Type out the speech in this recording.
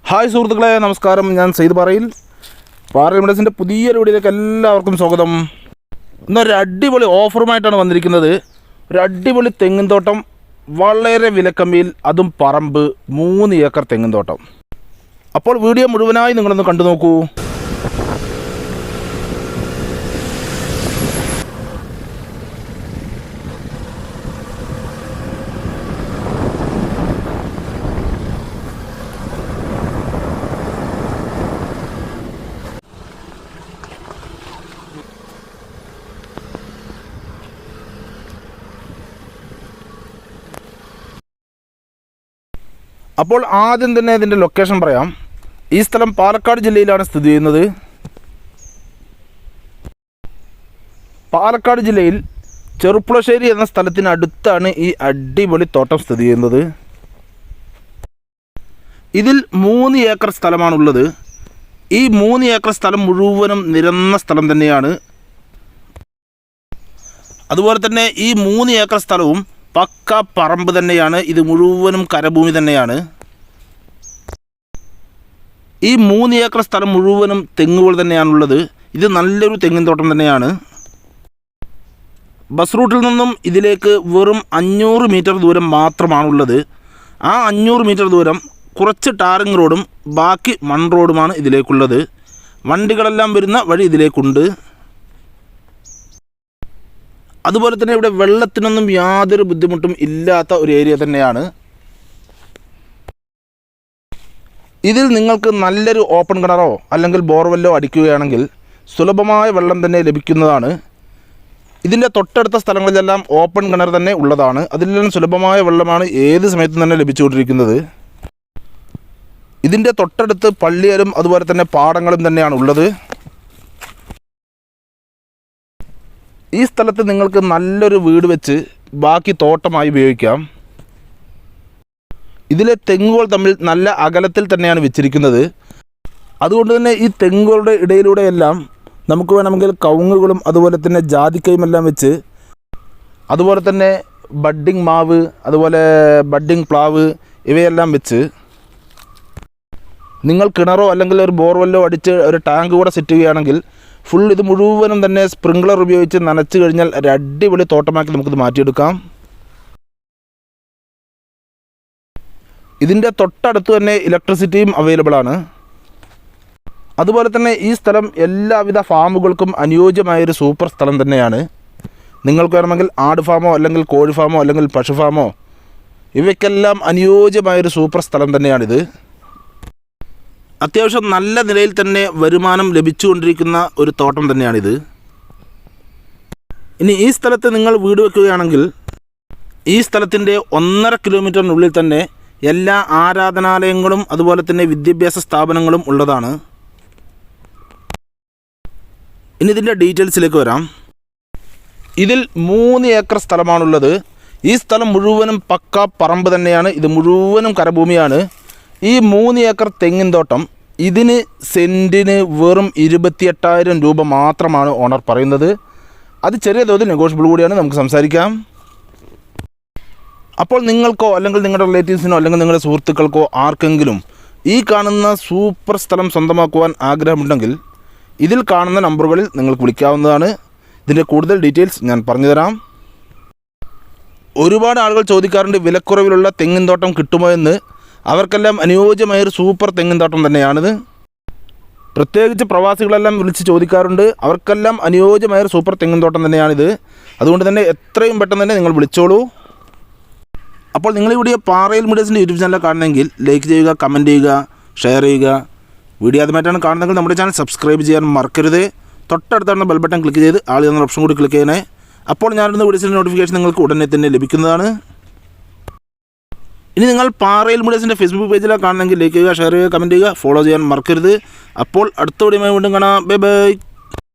Hi സുഹൃത്തുക്കളെ, നമസ്കാരം. ഞാൻ സെയ്ദ് പാറയിൽ മെഡിസിൻ്റെ പുതിയൊരു വീഡിയോയിലേക്ക് എല്ലാവർക്കും സ്വാഗതം. ഇന്നൊരു അടിപൊളി ഓഫറുമായിട്ടാണ് വന്നിരിക്കുന്നത്. ഒരു അടിപൊളി തെങ്ങിൻ തോട്ടം, വളരെ വിലക്കമ്മിയിൽ, അതും പറമ്പ്, 3 ഏക്കർ തെങ്ങിൻ തോട്ടം. അപ്പോൾ വീഡിയോ മുഴുവനായി നിങ്ങളൊന്ന് കണ്ടു നോക്കൂ. അപ്പോൾ ആദ്യം തന്നെ ഇതിൻ്റെ ലൊക്കേഷൻ പറയാം. ഈ സ്ഥലം പാലക്കാട് ജില്ലയിലാണ് സ്ഥിതി ചെയ്യുന്നത്. പാലക്കാട് ജില്ലയിൽ ചെറുപ്പുളശ്ശേരി എന്ന സ്ഥലത്തിനടുത്താണ് ഈ അടിപൊളി തോട്ടം സ്ഥിതി ചെയ്യുന്നത്. ഇതിൽ 3 ഏക്കർ സ്ഥലമാണുള്ളത്. ഈ 3 ഏക്കർ സ്ഥലം മുഴുവനും നിരന്ന സ്ഥലം തന്നെയാണ്. അതുപോലെ തന്നെ ഈ 3 ഏക്കർ സ്ഥലവും പക്ക പറമ്പ് തന്നെയാണ്. ഇത് മുഴുവനും കരഭൂമി തന്നെയാണ്. ഈ 3 ഏക്കർ സ്ഥലം മുഴുവനും തെങ്ങുകൾ തന്നെയാണുള്ളത്. ഇത് നല്ലൊരു തെങ്ങിൻ തോട്ടം തന്നെയാണ്. ബസ് റൂട്ടിൽ നിന്നും ഇതിലേക്ക് വെറും 500 മീറ്റർ ദൂരം മാത്രമാണുള്ളത്. ആ 500 മീറ്റർ ദൂരം കുറച്ച് ടാറിങ് റോഡും ബാക്കി മൺ റോഡുമാണ് ഇതിലേക്കുള്ളത്. വണ്ടികളെല്ലാം വരുന്ന വഴി ഇതിലേക്കുണ്ട്. അതുപോലെ തന്നെ ഇവിടെ വെള്ളത്തിനൊന്നും യാതൊരു ബുദ്ധിമുട്ടും ഇല്ലാത്ത ഒരു ഏരിയ തന്നെയാണ്. ഇതിൽ നിങ്ങൾക്ക് നല്ലൊരു ഓപ്പൺ കിണറോ അല്ലെങ്കിൽ ബോർവെല്ലോ അടിക്കുകയാണെങ്കിൽ സുലഭമായ വെള്ളം തന്നെ ലഭിക്കുന്നതാണ്. ഇതിൻ്റെ തൊട്ടടുത്ത സ്ഥലങ്ങളിലെല്ലാം ഓപ്പൺ കിണർ തന്നെ ഉള്ളതാണ്. അതിലെല്ലാം സുലഭമായ വെള്ളമാണ് ഏത് സമയത്തും തന്നെ ലഭിച്ചുകൊണ്ടിരിക്കുന്നത്. ഇതിൻ്റെ തൊട്ടടുത്ത് പള്ളിയരും അതുപോലെ തന്നെ പാടങ്ങളും തന്നെയാണ് ഉള്ളത്. ഈ സ്ഥലത്ത് നിങ്ങൾക്ക് നല്ലൊരു വീട് വെച്ച് ബാക്കി തോട്ടമായി ഉപയോഗിക്കാം. ഇതിലെ തെങ്ങുകൾ തമ്മിൽ നല്ല അകലത്തിൽ തന്നെയാണ് വെച്ചിരിക്കുന്നത്. അതുകൊണ്ട് തന്നെ ഈ തെങ്ങുകളുടെ ഇടയിലൂടെയെല്ലാം നമുക്ക് വേണമെങ്കിൽ കവുങ്ങുകളും അതുപോലെ തന്നെ ജാതിക്കയും എല്ലാം വെച്ച്, അതുപോലെ തന്നെ ബഡ്ഡിങ് മാവ്, അതുപോലെ ബഡ്ഡിങ് പ്ലാവ് ഇവയെല്ലാം വെച്ച് നിങ്ങൾ കിണറോ അല്ലെങ്കിൽ ഒരു ബോർവെല്ലോ അടിച്ച് ഒരു ടാങ്ക് കൂടെ സെറ്റ് ചെയ്യുകയാണെങ്കിൽ ഫുൾ ഇത് മുഴുവനും തന്നെ സ്പ്രിംഗ്ലർ ഉപയോഗിച്ച് നനച്ച് കഴിഞ്ഞാൽ ഒരു അടിപൊളി തോട്ടമാക്കി നമുക്കിത് മാറ്റിയെടുക്കാം. ഇതിൻ്റെ തൊട്ടടുത്ത് തന്നെ ഇലക്ട്രിസിറ്റിയും അവൈലബിൾ ആണ്. അതുപോലെ തന്നെ ഈ സ്ഥലം എല്ലാവിധ ഫാമുകൾക്കും അനുയോജ്യമായൊരു സൂപ്പർ സ്ഥലം തന്നെയാണ്. നിങ്ങൾക്ക് വേണമെങ്കിൽ ആട് ഫാമോ അല്ലെങ്കിൽ കോഴി ഫാമോ അല്ലെങ്കിൽ പശു ഫാമോ ഇവയ്ക്കെല്ലാം അനുയോജ്യമായൊരു സൂപ്പർ സ്ഥലം തന്നെയാണിത്. അത്യാവശ്യം നല്ല നിലയിൽ തന്നെ വരുമാനം ലഭിച്ചുകൊണ്ടിരിക്കുന്ന ഒരു തോട്ടം തന്നെയാണിത്. ഇനി ഈ സ്ഥലത്ത് നിങ്ങൾ വീട് വെക്കുകയാണെങ്കിൽ ഈ സ്ഥലത്തിൻ്റെ 1.5 കിലോമീറ്ററിനുള്ളിൽ തന്നെ എല്ലാ ആരാധനാലയങ്ങളും അതുപോലെ തന്നെ വിദ്യാഭ്യാസ സ്ഥാപനങ്ങളും ഉള്ളതാണ്. ഇനി ഇതിൻ്റെ ഡീറ്റെയിൽസിലേക്ക് വരാം. ഇതിൽ 3 ഏക്കർ സ്ഥലമാണുള്ളത്. ഈ സ്ഥലം മുഴുവനും പക്ക പറമ്പ് തന്നെയാണ്. ഇത് മുഴുവനും കരഭൂമിയാണ്. ഈ 3 ഏക്കർ തെങ്ങിൻ തോട്ടം ഇതിന് സെൻറ്റിന് വെറും 28,000 രൂപ മാത്രമാണ് ഓണർ പറയുന്നത്. അത് ചെറിയ തോതിൽ നെഗോഷ്യബിൾ കൂടിയാണ്, നമുക്ക് സംസാരിക്കാം. അപ്പോൾ നിങ്ങൾക്കോ അല്ലെങ്കിൽ നിങ്ങളുടെ റിലേറ്റീവ്സിനോ അല്ലെങ്കിൽ നിങ്ങളുടെ സുഹൃത്തുക്കൾക്കോ ആർക്കെങ്കിലും ഈ കാണുന്ന സൂപ്പർ സ്ഥലം സ്വന്തമാക്കുവാൻ ആഗ്രഹമുണ്ടെങ്കിൽ ഇതിൽ കാണുന്ന നമ്പറുകളിൽ നിങ്ങൾക്ക് വിളിക്കാവുന്നതാണ്. ഇതിൻ്റെ കൂടുതൽ ഡീറ്റെയിൽസ് ഞാൻ പറഞ്ഞുതരാം. ഒരുപാട് ആളുകൾ ചോദിക്കാറുണ്ട് വിലക്കുറവിലുള്ള തെങ്ങിൻ തോട്ടം കിട്ടുമോ എന്ന്. അവർക്കെല്ലാം അനുയോജ്യമായൊരു സൂപ്പർ തെങ്ങിൻ തോട്ടം തന്നെയാണിത്. പ്രത്യേകിച്ച് പ്രവാസികളെല്ലാം വിളിച്ച് ചോദിക്കാറുണ്ട്. അവർക്കെല്ലാം അനുയോജ്യമായൊരു സൂപ്പർ തെങ്ങിൻ തോട്ടം തന്നെയാണിത്. അതുകൊണ്ട് തന്നെ എത്രയും പെട്ടെന്ന് തന്നെ നിങ്ങൾ വിളിച്ചോളൂ. അപ്പോൾ നിങ്ങൾ ഈ വീഡിയോ പാറയിൽ മീഡിയസിൻ്റെ യൂട്യൂബ് ചാനൽ കാണണമെങ്കിൽ ലൈക്ക് ചെയ്യുക, കമൻറ്റ് ചെയ്യുക, ഷെയർ ചെയ്യുക. വീഡിയോ ആദ്യമായിട്ടാണ് കാണുന്നതെങ്കിൽ നമ്മുടെ ചാനൽ സബ്സ്ക്രൈബ് ചെയ്യാൻ മറക്കരുത്. തൊട്ടടുത്താണ് ബെൽ ബട്ടൺ ക്ലിക്ക് ചെയ്ത് ആൾ എന്ന ഓപ്ഷൻ കൂടി ക്ലിക്ക് ചെയ്യണേ. അപ്പോൾ ഞാനിടുന്ന വീഡിയോസിൻ്റെ നോട്ടിഫിക്കേഷൻ നിങ്ങൾക്ക് ഉടനെ തന്നെ ലഭിക്കുന്നതാണ്. ഇനി നിങ്ങൾ പാറയിൽ മീഡിയസിൻ്റെ ഫേസ്ബുക്ക് പേജിലാണ് കാണണമെങ്കിൽ ലൈക്ക് ചെയ്യുക, ഷെയർ ചെയ്യുക, കമൻറ്റ് ചെയ്യുക, ഫോളോ ചെയ്യാൻ മറക്കരുത്. അപ്പോൾ അടുത്ത വീഡിയോയുമായി വീണ്ടും കാണാം. Bye bye.